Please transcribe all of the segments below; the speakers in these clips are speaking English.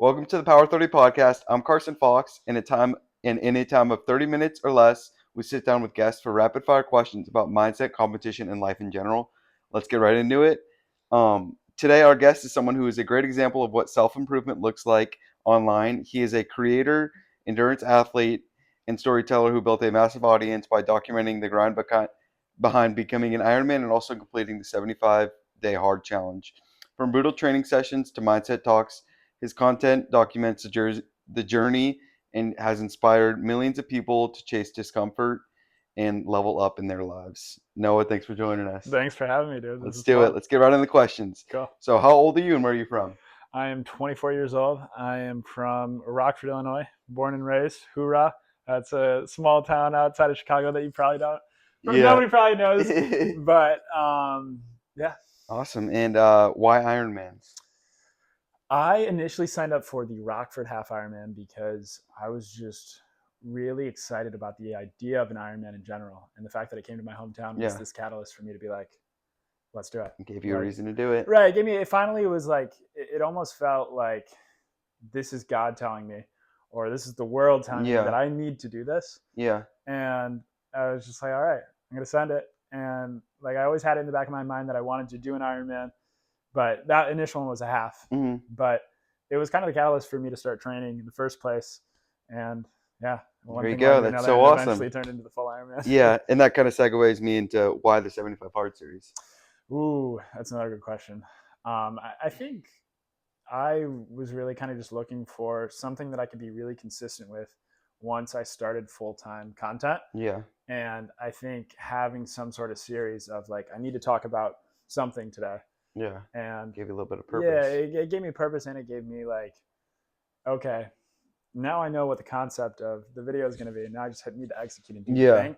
Welcome to the Power 30 podcast. I'm Carson Fox. In a time of 30 minutes or less, we sit down with guests for rapid fire questions about mindset, competition, and life in general. Let's get right into it. Today, our guest is someone who is a great example of what self-improvement looks like online. He is a creator, endurance athlete, and storyteller who built a massive audience by documenting the grind behind becoming an Ironman and also completing the 75-day hard challenge. From brutal training sessions to mindset talks, his content documents the journey and has inspired millions of people to chase discomfort and level up in their lives. Noah, thanks for joining us. Thanks for having me, dude. This Let's is do fun. it. Let's get right into the questions. Cool. So, how old are you and where are you from? I am 24 years old. I am from Rockford, Illinois, born and raised. Hoorah. That's a small town outside of Chicago that you probably don't. Yeah. Nobody probably knows. But yeah. Awesome. And why Ironmans? I initially signed up for the Rockford Half Ironman because I was just really excited about the idea of an Ironman in general. And the fact that it came to my hometown was this catalyst for me to be like, let's do it. It gave you a reason to do it. Right. It was like, it almost felt like this is God telling me, or this is the world telling me that I need to do this. Yeah. And I was just like, all right, I'm going to send it. And like, I always had it in the back of my mind that I wanted to do an Ironman, but that initial one was a half. Mm-hmm. But it was kind of the catalyst for me to start training in the first place. And yeah. There you go. That's so awesome. Eventually turned into the full Ironman. Yeah. And that kind of segues me into why the 75 Hard series. Ooh, that's another good question. I think I was really kind of just looking for something that I could be really consistent with once I started full-time content. Yeah. And I think having some sort of series of like, I need to talk about something today. Yeah. And gave you a little bit of purpose. Yeah, it gave me purpose, and it gave me like, okay, now I know what the concept of the video is going to be. Now I just need to execute and do the thing.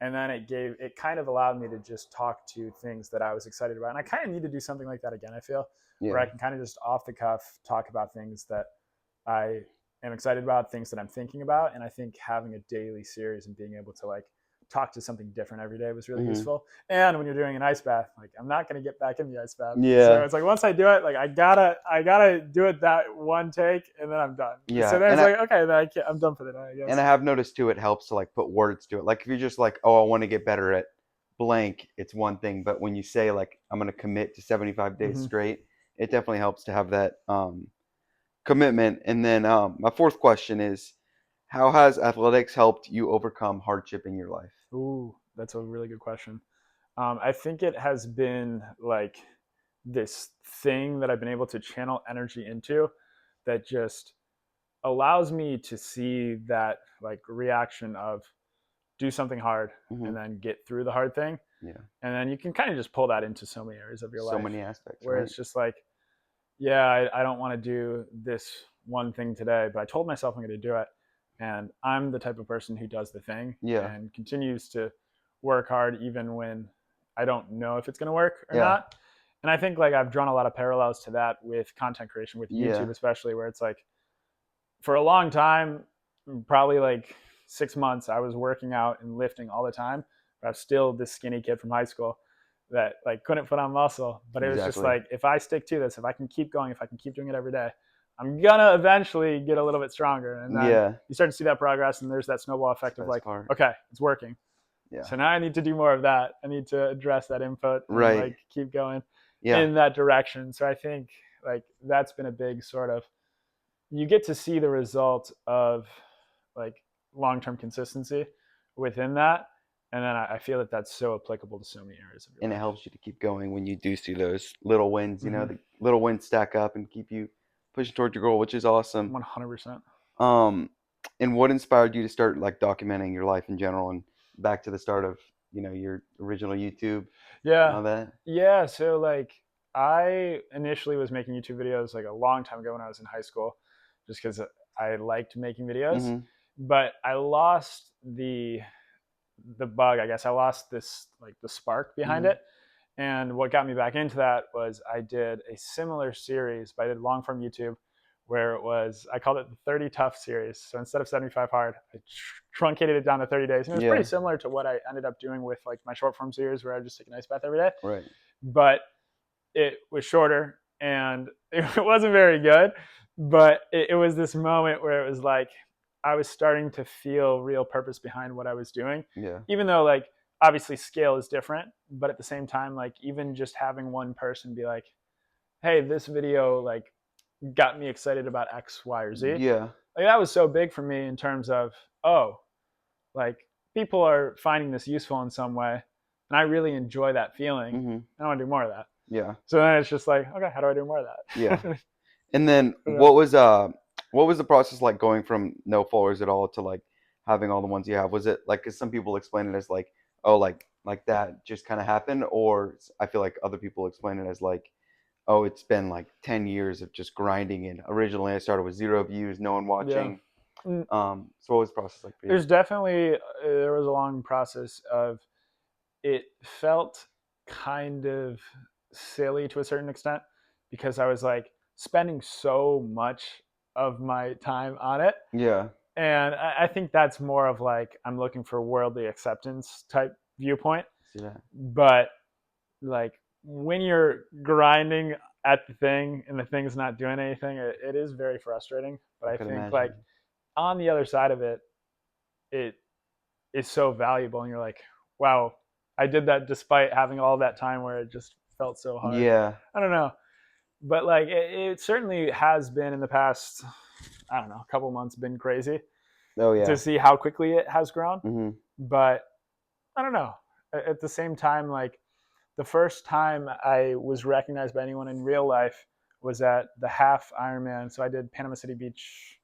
And then it kind of allowed me to just talk to things that I was excited about. And I kind of need to do something like that again, I feel, where I can kind of just off the cuff talk about things that I am excited about, things that I'm thinking about. And I think having a daily series and being able to like talk to something different every day was really useful. And when you're doing an ice bath, like I'm not going to get back in the ice bath. Yeah. So it's like, once I do it, like I gotta do it that one take and then I'm done. Yeah. So then it's like, okay, then I'm done for the night, I guess. And I have noticed too, it helps to like put words to it. Like if you're just like, oh, I want to get better at blank, it's one thing. But when you say like, I'm going to commit to 75 days straight, it definitely helps to have that commitment. And then my fourth question is, how has athletics helped you overcome hardship in your life? Ooh, that's a really good question. I think it has been like this thing that I've been able to channel energy into that just allows me to see that like reaction of do something hard and then get through the hard thing. Yeah. And then you can kind of just pull that into so many areas of your life. So many aspects. Where it's just like, yeah, I don't want to do this one thing today, but I told myself I'm going to do it. And I'm the type of person who does the thing and continues to work hard even when I don't know if it's going to work or not. And I think like I've drawn a lot of parallels to that with content creation, with YouTube especially, where it's like for a long time, probably like 6 months, I was working out and lifting all the time, but I was still this skinny kid from high school that like couldn't put on muscle. But it was just like, if I stick to this, if I can keep going, if I can keep doing it every day, I'm gonna eventually get a little bit stronger. And then you start to see that progress, and there's that snowball effect of like, okay, it's working. Yeah. So now I need to do more of that. I need to address that input and like keep going in that direction. So I think like that's been a big sort of, you get to see the result of like long-term consistency within that. And then I feel that that's so applicable to so many areas of your life. And it helps you to keep going when you do see those little wins, you know, the little wins stack up and keep you pushing towards your goal, which is awesome. 100%. And what inspired you to start like documenting your life in general and back to the start of, you know, your original YouTube? And all that? Yeah. So like I initially was making YouTube videos like a long time ago when I was in high school, just because I liked making videos, but I lost the bug, I guess. I lost this like the spark behind it. And what got me back into that was I did a similar series, but I did long form YouTube, where it was, I called it the 30 Tough series. So instead of 75 hard, I truncated it down to 30 days. And it was pretty similar to what I ended up doing with like my short form series, where I just take an ice bath every day. Right. But it was shorter and it wasn't very good. But it was this moment where it was like I was starting to feel real purpose behind what I was doing. Yeah. Even though like obviously scale is different, but at the same time, like even just having one person be like, hey, this video like got me excited about X, Y, or Z. Yeah. Like that was so big for me in terms of, oh, like people are finding this useful in some way. And I really enjoy that feeling. Mm-hmm. I want to do more of that. Yeah. So then it's just like, okay, how do I do more of that? Yeah. And then Yeah. what was the process like going from no followers at all to like having all the ones you have? Was it like, cause some people explain it as like, oh, like that just kind of happened, or I feel like other people explain it as like, oh, it's been like 10 years of just grinding. And originally I started with 0 views, no one watching. Yeah. So what was the process like for you? There's definitely there was a long process of it felt kind of silly to a certain extent because I was like spending so much of my time on it. Yeah. And I think that's more of like I'm looking for worldly acceptance type viewpoint. See that? But like when you're grinding at the thing and the thing's not doing anything, it is very frustrating. But I could think imagine. like on the other side of it, it is so valuable, and you're like, wow, I did that despite having all that time where it just felt so hard. Yeah. I don't know, but like it certainly has been in the past, I don't know, a couple months been crazy Oh yeah. to see how quickly it has grown. Mm-hmm. But I don't know. At the same time, like the first time I was recognized by anyone in real life was at the half Ironman. So I did Panama City Beach,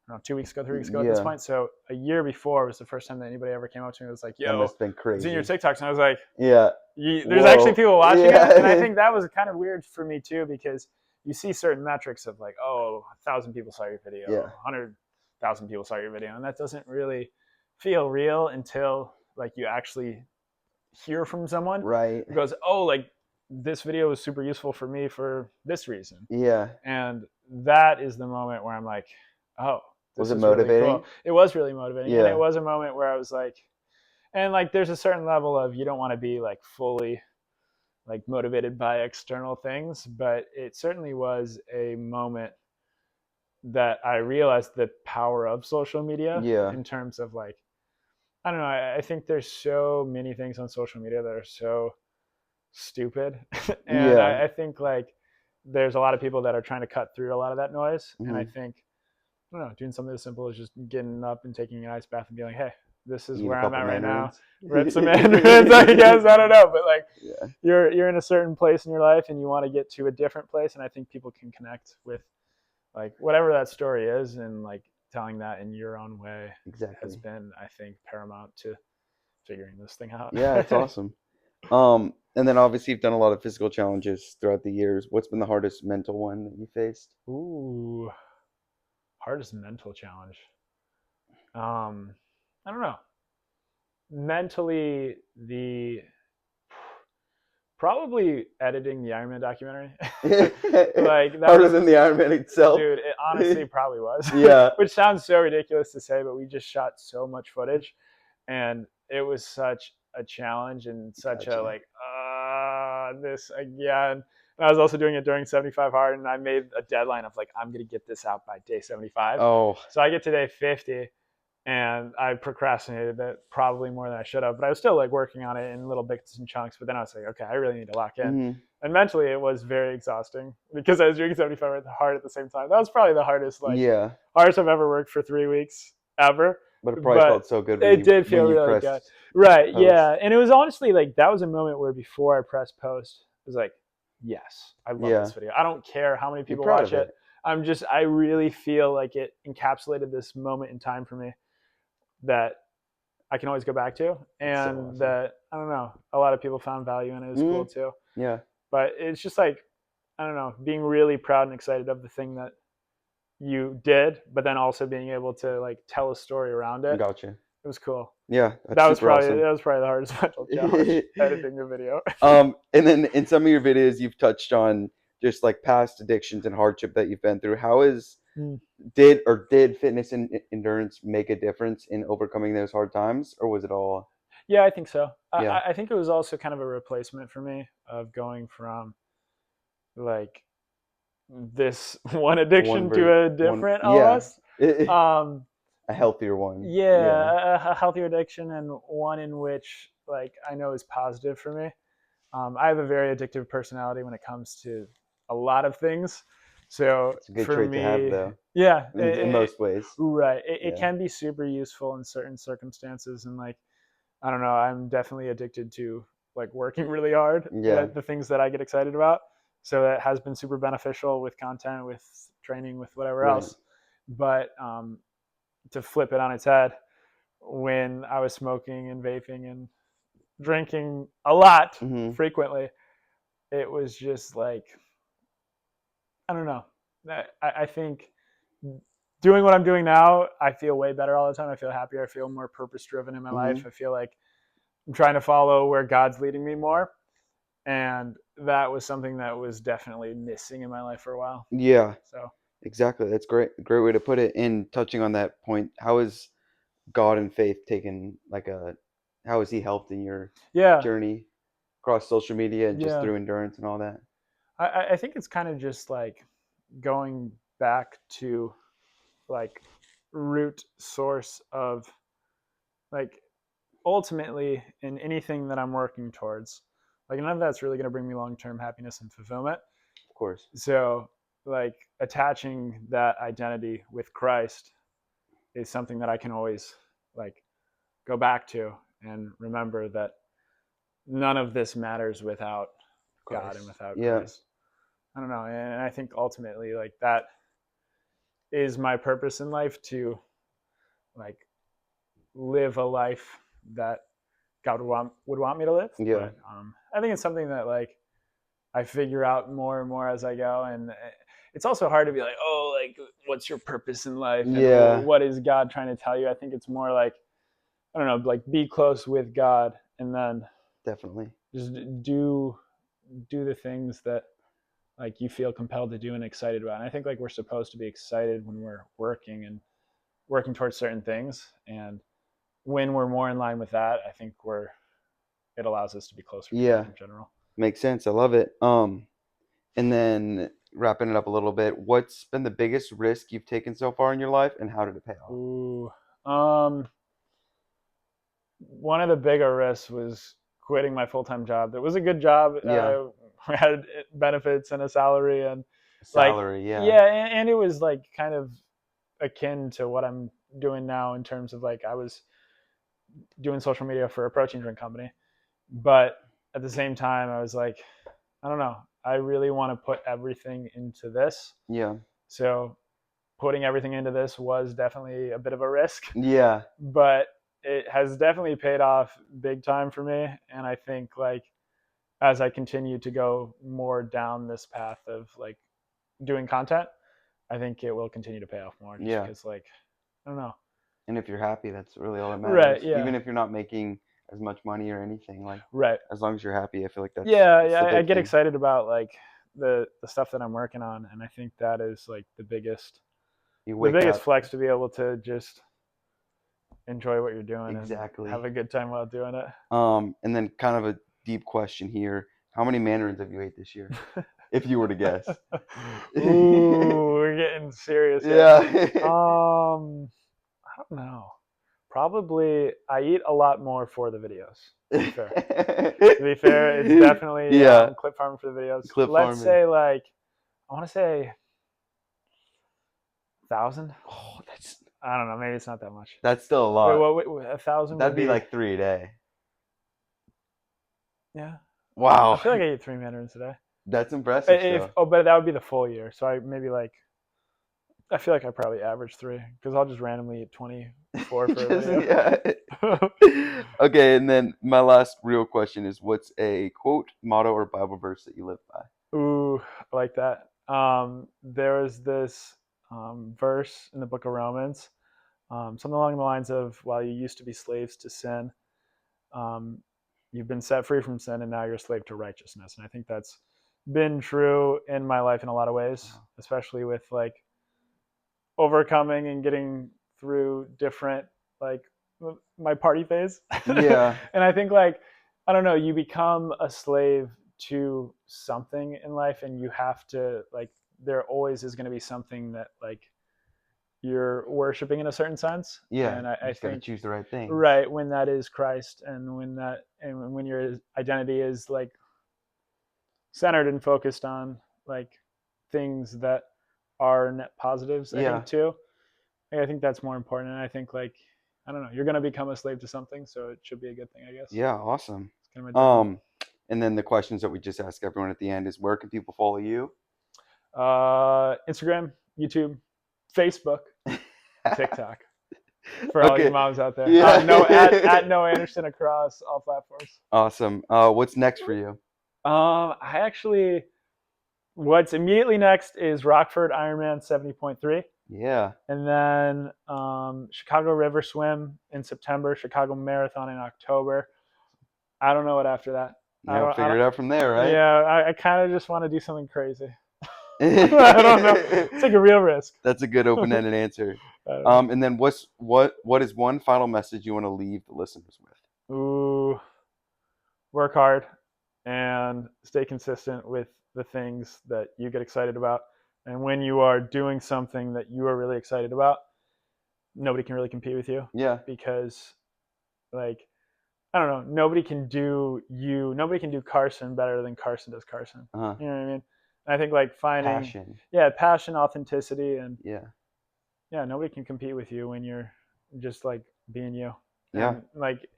I don't know, 2 weeks ago, 3 weeks ago at this Yeah. point. So a year before was the first time that anybody ever came up to me and was like, That yo, must have been I've seen your crazy. TikToks. And I was like, Yeah. there's Whoa. actually people watching Yeah. it. And I think that was kind of weird for me too, because you see certain metrics of like, oh, 1,000 people saw your video, Yeah. 100,000 people saw your video. And that doesn't really feel real until like you actually hear from someone Right. who goes, oh, like this video was super useful for me for this reason. Yeah. And that is the moment where I'm like, oh, this Was it is motivating? really cool. It was really motivating. Yeah. And it was a moment where I was like, and like there's a certain level of you don't want to be like fully like motivated by external things, but it certainly was a moment that I realized the power of social media Yeah. in terms of like, I don't know, I think there's so many things on social media that are so stupid. And Yeah. I think like there's a lot of people that are trying to cut through a lot of that noise. Mm-hmm. And I think, I don't know, doing something as simple as just getting up and taking an ice bath and being like, hey, this is Eat where I'm at right now. mandarins. Read some mandarins, I guess. I don't know. But like Yeah. you're in a certain place in your life and you want to get to a different place. And I think people can connect with like whatever that story is, and like telling that in your own way Exactly. has been, I think, paramount to figuring this thing out. Yeah, it's awesome. And then obviously you've done a lot of physical challenges throughout the years. What's been the hardest mental one that you faced? Ooh, hardest mental challenge. I don't know. Mentally, the probably editing the Iron Man documentary. Like that harder was, than the Ironman itself. dude. It honestly probably was. Yeah. Which sounds so ridiculous to say, but we just shot so much footage, and it was such a challenge and such Gotcha. a like, this again. And I was also doing it during 75 hard, and I made a deadline of like, I'm gonna get this out by day 75. Oh. So I get to day 50, and I procrastinated it probably more than I should have, but I was still like working on it in little bits and chunks. But then I was like, okay, I really need to lock in. Mm-hmm. And mentally, it was very exhausting because I was doing 75 hard at the same time. That was probably the hardest, like, yeah. hardest I've ever worked for 3 weeks ever. But it probably felt so good. It did feel really good. Right. post. Yeah. And it was honestly like, that was a moment where before I pressed post, it was like, yes, I love this video. I don't care how many people watch it. I really feel like it encapsulated this moment in time for me that I can always go back to. And so awesome. that, I don't know, a lot of people found value in it. It was cool too. Yeah. But it's just like, I don't know, being really proud and excited of the thing that you did, but then also being able to like tell a story around it. Gotcha. It was cool. Yeah. That was probably the hardest mental challenge, editing the video. And then in some of your videos, you've touched on just like past addictions and hardship that you've been through. How did fitness and endurance make a difference in overcoming those hard times, or was it all? Yeah, I think so. Yeah. I think it was also kind of a replacement for me of going from like this one addiction to a different almost. A healthier one. Yeah, a healthier addiction, and one in which like I know is positive for me. I have a very addictive personality when it comes to a lot of things. So it's a good for trait me, to have, though. Yeah, in most ways. Right. It can be super useful in certain circumstances, and like I don't know, I'm definitely addicted to like working really hard at the things that I get excited about. So it has been super beneficial with content, with training, with whatever else. But to flip it on its head, when I was smoking and vaping and drinking a lot frequently, it was just like, I don't know. I think doing what I'm doing now, I feel way better all the time. I feel happier. I feel more purpose driven in my life. I feel like I'm trying to follow where God's leading me more. And that was something that was definitely missing in my life for a while. Yeah. So exactly. That's great. Great way to put it. In touching on that point, how is God and faith taken how has he helped in your journey across social media and just through endurance and all that? I think it's kind of just like going back to like root source of like ultimately in anything that I'm working towards, like none of that's really going to bring me long-term happiness and fulfillment. Of course. So like attaching that identity with Christ is something that I can always like go back to and remember that none of this matters without God and without Christ. I don't know. And I think ultimately like that is my purpose in life, to like live a life that God would want me to live. But I think it's something that like I figure out more and more as I go. And it's also hard to be like, oh, like what's your purpose in life? And what is God trying to tell you? I think it's more like, I don't know, like be close with God and then definitely just do the things that like you feel compelled to do and excited about. And I think like we're supposed to be excited when we're working towards certain things. And when we're more in line with that, I think it allows us to be closer to God in general. Makes sense. I love it. And then wrapping it up a little bit, what's been the biggest risk you've taken so far in your life and how did it pay off? Ooh, one of the bigger risks was quitting my full-time job. It was a good job. We had benefits and a salary and and it was like kind of akin to what I'm doing now in terms of like I was doing social media for a protein drink company, but at the same time I was like, I don't know, I really want to put everything into this. So putting everything into this was definitely a bit of a risk. But it has definitely paid off big time for me. And I think like as I continue to go more down this path of like doing content, I think it will continue to pay off more. Just because like, I don't know. And if you're happy, that's really all that matters. Right, yeah. Even if you're not making as much money or anything, like as long as you're happy, I feel like that's I get excited about like the stuff that I'm working on, and I think that is like the biggest flex to be able to just enjoy what you're doing and have a good time while doing it. And then kind of a deep question here: how many mandarins have you ate this year? If you were to guess. Ooh, we're getting serious. I don't know. Probably I eat a lot more for the videos. To be fair, it's definitely clip farming for the videos. Let's say like, I want to say 1,000. Oh, that's, I don't know. Maybe it's not that much. That's still a lot. Wait, 1,000? That'd be like 3 a day. Yeah. Wow. I feel like I ate 3 mandarins today. That's impressive. But that would be the full year. So I feel like I probably average 3 because I'll just randomly eat 24 for a video. Okay, and then my last real question is, what's a quote, motto, or Bible verse that you live by? Ooh, I like that. There is this verse in the book of Romans, something along the lines of, while you used to be slaves to sin, you've been set free from sin and now you're a slave to righteousness. And I think that's been true in my life in a lot of ways, especially with like overcoming and getting through different, like my party phase. And I think like, I don't know, you become a slave to something in life and you have to like there always is going to be something that like you're worshiping in a certain sense. Yeah. And I just gotta think choose the right thing. right, when that is Christ, and when your identity is like centered and focused on like things that are net positives, I think too. I think that's more important. And I think like, I don't know, you're gonna become a slave to something, so it should be a good thing, I guess. Yeah, awesome. It's kind of my journey. And then the questions that we just ask everyone at the end is, where can people follow you? Instagram, YouTube, Facebook, TikTok. For all you moms out there. Yeah. No, at Noah Anderson across all platforms. Awesome. What's next for you? What's immediately next is Rockford Ironman 70.3. Yeah. And then Chicago River Swim in September, Chicago Marathon in October. I don't know what after that. Yeah, we'll figure it out from there, right? Yeah, I kind of just want to do something crazy. I don't know. Take a real risk. That's a good open-ended answer. And then what is one final message you want to leave the listeners with? Ooh, work hard and stay consistent with the things that you get excited about. And when you are doing something that you are really excited about, nobody can really compete with you. Yeah. Because like, I don't know, nobody can do Carson better than Carson does Carson. Uh-huh. You know what I mean? And I think like finding passion, authenticity, and nobody can compete with you when you're just like being you. Yeah. And like,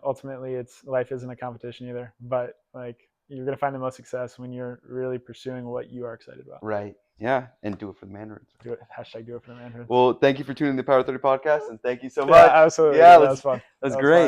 ultimately life isn't a competition either, but like you're going to find the most success when you're really pursuing what you are excited about. Right. Yeah. And do it for the mandarins. Do it #do it for the mandarins. Well, thank you for tuning in the Power 30 podcast, and thank you so much. Yeah, absolutely. Yeah, that was fun. That's great.